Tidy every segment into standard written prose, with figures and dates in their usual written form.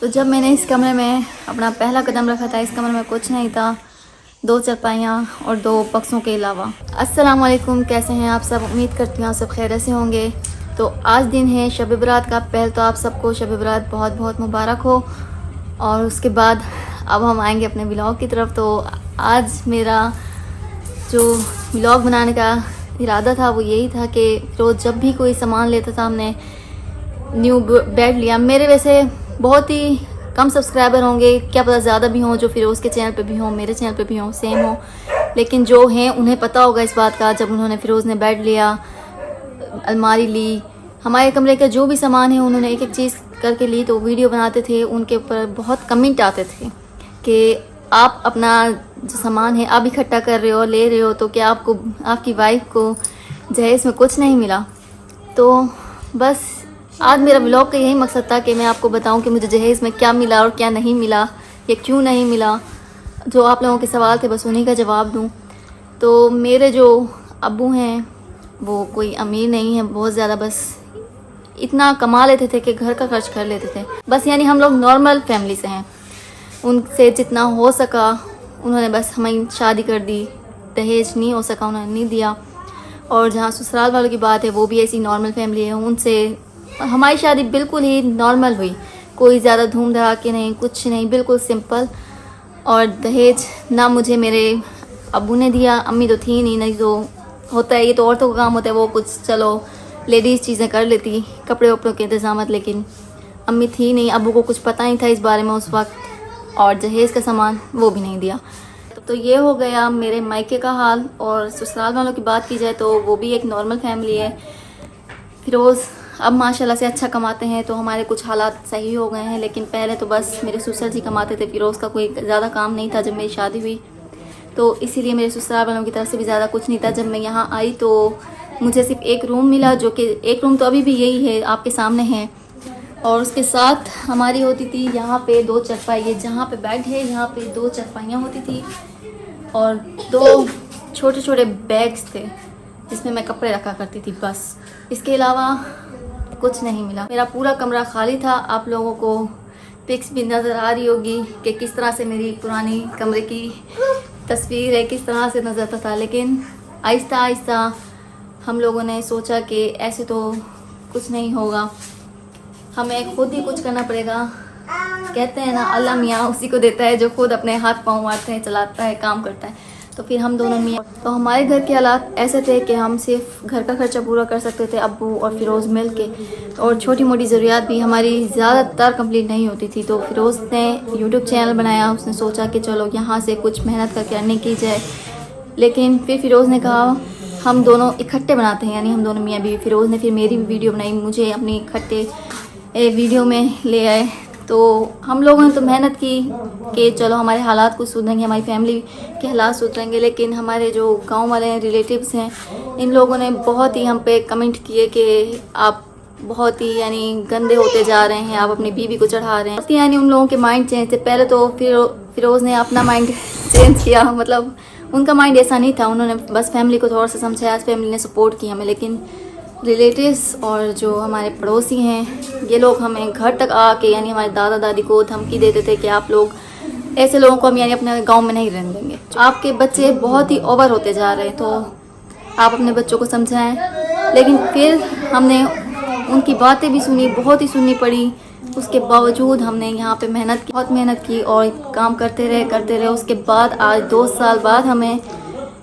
तो जब मैंने इस कमरे में अपना पहला कदम रखा था, इस कमरे में कुछ नहीं था, 2 चारपाइयाँ और 2 बक्सों के अलावा। अस्सलाम वालेकुम, कैसे हैं आप सब? उम्मीद करती हूँ आप सब खैरियत से होंगे। तो आज दिन है शब बरात का। पहले तो आप सबको शब बरात बहुत बहुत मुबारक हो। और उसके बाद अब हम आएंगे अपने व्लॉग की तरफ। तो आज मेरा जो व्लॉग बनाने का इरादा था वो यही था कि रोज़ जब भी कोई सामान लेता था, हमने न्यू बेड लिया। मेरे वैसे बहुत ही कम सब्सक्राइबर होंगे, क्या पता ज़्यादा भी हों, जो फिरोज़ के चैनल पे भी हों, मेरे चैनल पे भी हों, सेम हो, लेकिन जो हैं उन्हें पता होगा इस बात का। जब उन्होंने फिरोज़ ने बेड लिया, अलमारी ली, हमारे कमरे का जो भी सामान है उन्होंने एक एक चीज़ करके ली, तो वीडियो बनाते थे। उनके ऊपर बहुत कमेंट आते थे कि आप अपना जो सामान है आप इकट्ठा कर रहे हो, ले रहे हो, तो क्या आपको आपकी वाइफ को जहेज़ में कुछ नहीं मिला? तो बस आज मेरा व्लॉग का यही मकसद था कि मैं आपको बताऊं कि मुझे जहेज़ में क्या मिला और क्या नहीं मिला, या क्यों नहीं मिला। जो आप लोगों के सवाल थे बस उन्हीं का जवाब दूं। तो मेरे जो अब्बू हैं वो कोई अमीर नहीं है बहुत ज़्यादा, बस इतना कमा लेते थे कि घर का खर्च कर लेते थे बस। यानी हम लोग नॉर्मल फैमिली से हैं। उनसे जितना हो सका उन्होंने बस हमें शादी कर दी, दहेज नहीं हो सका, उन्होंने नहीं दिया। और जहाँ ससुराल वालों की बात है वो भी ऐसी नॉर्मल फैमिली है, उनसे हमारी शादी बिल्कुल ही नॉर्मल हुई, कोई ज़्यादा धूम धड़ाके नहीं, कुछ नहीं, बिल्कुल सिंपल। और दहेज ना मुझे मेरे अब्बू ने दिया, अम्मी तो थी नहीं तो होता है, ये तो औरतों का काम होता है, वो कुछ चलो लेडीज़ चीज़ें कर लेती, कपड़े वपड़ों के इंतजाम, लेकिन अम्मी थी नहीं, अब्बू को कुछ पता नहीं था इस बारे में उस वक्त, और जहेज़ का सामान वो भी नहीं दिया। तो ये हो गया मेरे मायके का हाल। और ससुराल वालों की बात की जाए तो वो भी एक नॉर्मल फैमिली है। फिरोज़ अब माशाल्लाह से अच्छा कमाते हैं, तो हमारे कुछ हालात सही हो गए हैं, लेकिन पहले तो बस मेरे ससुर जी कमाते थे, फिरोज़ का कोई ज़्यादा काम नहीं था जब मेरी शादी हुई, तो इसीलिए मेरे ससुराल वालों की तरफ से भी ज़्यादा कुछ नहीं था। जब मैं यहाँ आई तो मुझे सिर्फ एक रूम मिला, जो कि एक रूम तो अभी भी यही है आपके सामने है, और उसके साथ हमारी होती थी यहाँ पे 2 चारपाई, जहाँ पे बेड है यहाँ पे 2 चारपाइयाँ होती थी, और 2 छोटे छोटे बैग्स थे जिसमें मैं कपड़े रखा करती थी, बस। इसके अलावा कुछ नहीं मिला। मेरा पूरा कमरा खाली था। आप लोगों को पिक्स भी नज़र आ रही होगी कि किस तरह से मेरी पुरानी कमरे की तस्वीर है, किस तरह से नज़र आता था। लेकिन आहिस्ता आहिस्ता हम लोगों ने सोचा कि ऐसे तो कुछ नहीं होगा, हमें खुद ही कुछ करना पड़ेगा। कहते हैं ना, अल्लाह मियाँ उसी को देता है जो खुद अपने हाथ पाँव मारते हैं, चलाता है, काम करता है। तो फिर हम दोनों मियाँ, तो हमारे घर के हालात ऐसे थे कि हम सिर्फ घर का खर्चा पूरा कर सकते थे, अब्बू और फिरोज़ मिल के, और छोटी मोटी ज़रूरियात भी हमारी ज़्यादातर कंप्लीट नहीं होती थी। तो फिरोज़ ने यूट्यूब चैनल बनाया, उसने सोचा कि चलो यहाँ से कुछ मेहनत करके अर्निंग की जाए। लेकिन फिर फिरोज़ ने कहा हम दोनों इकट्ठे बनाते हैं, यानी हम दोनों मियाँ बीवी। फिरोज़ ने फिर मेरी भी वीडियो बनाई, मुझे अपनी इकट्ठे वीडियो में ले आए। तो हम लोगों ने तो मेहनत की कि चलो हमारे हालात कुछ सुधरेंगे, हमारी फैमिली के हालात सुधरेंगे। लेकिन हमारे जो गांव वाले हैं, रिलेटिव्स हैं, इन लोगों ने बहुत ही हम पे कमेंट किए कि आप बहुत ही यानी गंदे होते जा रहे हैं, आप अपनी बीवी को चढ़ा रहे हैं। यानी उन लोगों के माइंड चेंज थे। पहले तो फिरोज़ ने अपना माइंड चेंज किया, मतलब उनका माइंड ऐसा नहीं था, उन्होंने बस फैमिली को थोड़ा सा समझाया, फैमिली ने सपोर्ट किया हमें। लेकिन रिलेटिव्स और जो हमारे पड़ोसी हैं, ये लोग हमें घर तक आके यानी हमारे दादा दादी को धमकी देते थे कि आप लोग ऐसे लोगों को हम यानी अपने गांव में नहीं रहने देंगे, आपके बच्चे बहुत ही ओवर होते जा रहे हैं, तो आप अपने बच्चों को समझाएं। लेकिन फिर हमने उनकी बातें भी सुनी, बहुत ही सुननी पड़ी। उसके बावजूद हमने यहाँ पे मेहनत की, बहुत मेहनत की, और काम करते रहे। उसके बाद आज 2 साल बाद हमें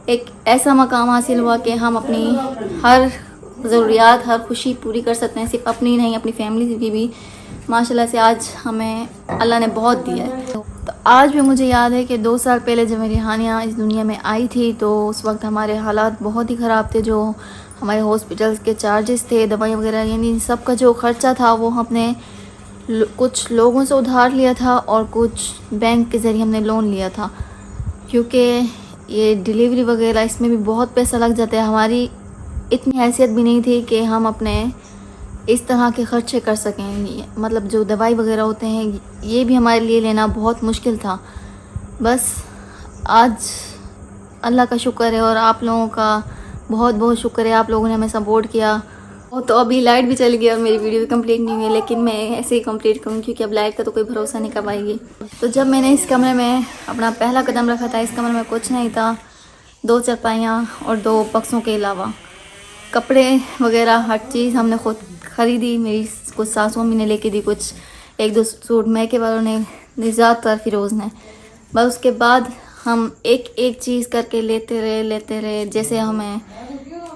एक ऐसा मकाम हासिल हुआ कि हम अपनी हर ज़रूरियात, हर खुशी पूरी कर सकते हैं, सिर्फ अपनी नहीं, अपनी फैमिली की भी। माशाल्लाह से आज हमें अल्लाह ने बहुत दिया है। तो आज भी मुझे याद है कि 2 साल पहले जब मेरी हानिया इस दुनिया में आई थी, तो उस वक्त हमारे हालात बहुत ही ख़राब थे। जो हमारे हॉस्पिटल्स के चार्जेस थे, दवाई वगैरह, यानी सब का जो ख़र्चा था वो हमने कुछ लोगों से उधार लिया था और कुछ बैंक के ज़रिए हमने लोन लिया था, क्योंकि ये डिलीवरी वगैरह इसमें भी बहुत पैसा लग जाता है। हमारी इतनी हैसियत भी नहीं थी कि हम अपने इस तरह के खर्चे कर सकें, मतलब जो दवाई वगैरह होते हैं ये भी हमारे लिए लेना बहुत मुश्किल था। बस आज अल्लाह का शुक्र है और आप लोगों का बहुत बहुत शुक्र है, आप लोगों ने हमें सपोर्ट किया वो तो अभी लाइट भी चली गई और मेरी वीडियो भी कंप्लीट नहीं हुई, लेकिन मैं ऐसे ही कंप्लीट करूँगी क्योंकि अब लाइट का तो कोई भरोसा नहीं कर पाएगी। तो जब मैंने इस कमरे में अपना पहला कदम रखा था, इस कमरे में कुछ नहीं था, 2 चारपाइयाँ और 2 बक्सों के अलावा कपड़े वगैरह हर चीज़ हमने खुद ख़रीदी। मेरी कुछ सासू मम्मी ने लेके दी, कुछ 1-2 सूट मैके वालों ने, ज़्यादातर फिरोज़ ने। बस उसके बाद हम एक एक चीज़ करके लेते रहे। जैसे हमें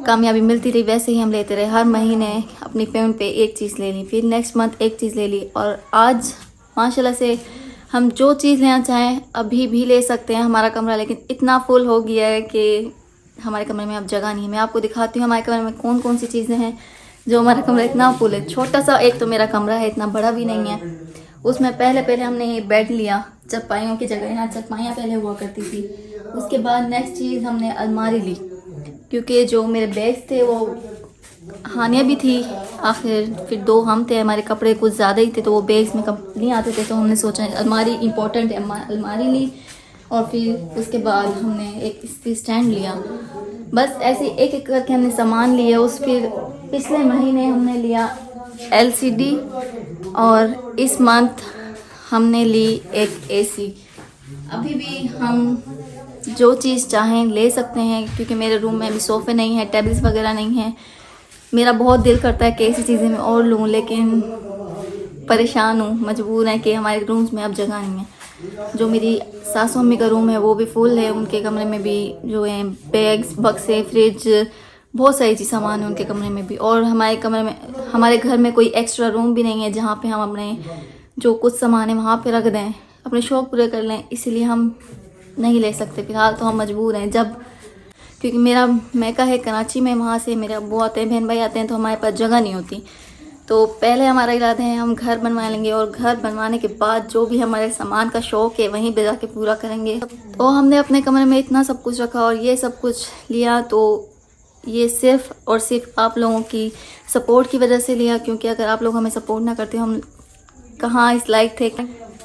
कामयाबी मिलती रही वैसे ही हम लेते रहे। हर महीने अपनी पेमेंट पे एक चीज़ ले ली, फिर नेक्स्ट मंथ एक चीज़ ले ली, और आज माशाल्लाह से हम जो चीज़ लेना चाहें अभी भी ले सकते हैं। हमारा कमरा लेकिन इतना फुल हो गया है कि हमारे कमरे में अब जगह नहीं है। मैं आपको दिखाती हूँ हमारे कमरे में कौन कौन सी चीज़ें हैं जो हमारा कमरा इतना फुल है। छोटा सा एक तो मेरा कमरा है, इतना बड़ा भी नहीं है। उसमें पहले हमने ये बेड लिया, चरपाइयों की जगह यहाँ चरपाइयाँ पहले हुआ करती थी। उसके बाद नेक्स्ट चीज़ हमने अलमारी ली, क्योंकि जो मेरे बैग्स थे वो हानिया भी थी आखिर, फिर 2 हम थे, हमारे कपड़े कुछ ज़्यादा ही थे तो वो बैग्स में कम नहीं आते थे। तो हमने सोचा अलमारी इम्पोर्टेंट है, अलमारी ली। और फिर उसके बाद हमने एक इस्त्री स्टैंड लिया। बस ऐसे एक एक करके हमने सामान लिए। फिर पिछले महीने हमने लिया LCD, और इस मंथ हमने ली एक AC। अभी भी हम जो चीज़ चाहें ले सकते हैं, क्योंकि मेरे रूम में अभी सोफ़े नहीं है, टेबल्स वगैरह नहीं है। मेरा बहुत दिल करता है कि ऐसी चीज़ें मैं और लूँ, लेकिन परेशान हूँ, मजबूर है कि हमारे रूम्स में अब जगह नहीं है। जो मेरी सासू मम्मी का रूम है वो भी फुल है, उनके कमरे में भी जो है बैग्स, बक्से, फ्रिज, बहुत सारी चीज़ सामान है उनके कमरे में भी। और हमारे कमरे में, हमारे घर में कोई एक्स्ट्रा रूम भी नहीं है जहाँ पे हम अपने जो कुछ सामान है वहाँ पे रख दें, अपने शौक़ पूरे कर लें। इसलिए हम नहीं ले सकते फ़िलहाल, तो हम मजबूर हैं। जब क्योंकि मेरा मैका है कराची में, वहाँ से मेरे अब्बू आते हैं, बहन भाई आते हैं, तो हमारे पास जगह नहीं होती। तो पहले हमारा इरादा है हम घर बनवा लेंगे, और घर बनवाने के बाद जो भी हमारे सामान का शौक़ है वहीं पे जाके पूरा करेंगे। तो हमने अपने कमरे में इतना सब कुछ रखा और ये सब कुछ लिया, तो ये सिर्फ़ और सिर्फ आप लोगों की सपोर्ट की वजह से लिया, क्योंकि अगर आप लोग हमें सपोर्ट ना करते हम कहाँ इस लायक थे।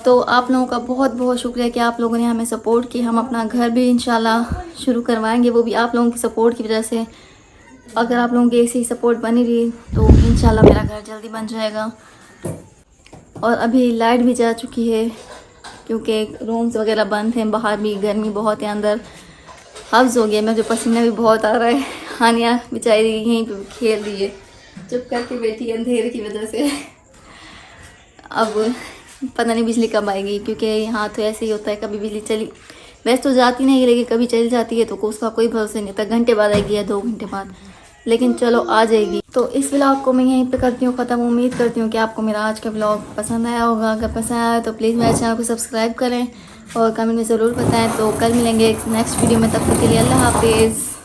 तो आप लोगों का बहुत बहुत शुक्रिया कि आप लोगों ने हमें सपोर्ट की। हम अपना घर भी इंशाल्लाह शुरू करवाएंगे, वो भी आप लोगों की सपोर्ट की वजह से। अगर आप लोगों की ऐसी सपोर्ट बनी रही तो इंशाल्लाह मेरा घर जल्दी बन जाएगा। और अभी लाइट भी जा चुकी है, क्योंकि रूम्स वगैरह बंद हैं, बाहर भी गर्मी बहुत है, अंदर हब्स हो गया, मुझे पसीना भी बहुत आ रहा है। हानिया बेचारी यहीं पे खेल रही है, चुप करके बैठी है अंधेरे की वजह से। अब पता नहीं बिजली कब आएगी, क्योंकि यहाँ तो ऐसे ही होता है, कभी बिजली चली वैसे तो जाती नहीं है, लेकिन कभी चली जाती है तो उसका कोई भरोसा नहीं होता, घंटे बाद आएगी या 2 घंटे बाद, लेकिन चलो आ जाएगी। तो इस व्लॉग को मैं यहीं पे करती हूँ ख़त्म। उम्मीद करती हूँ कि आपको मेरा आज का व्लॉग पसंद आया होगा। अगर पसंद आया तो प्लीज़ मेरे चैनल को सब्सक्राइब करें और कमेंट में ज़रूर बताएं। तो कल मिलेंगे नेक्स्ट वीडियो में, तब तक के लिए अल्लाह हाफिज़।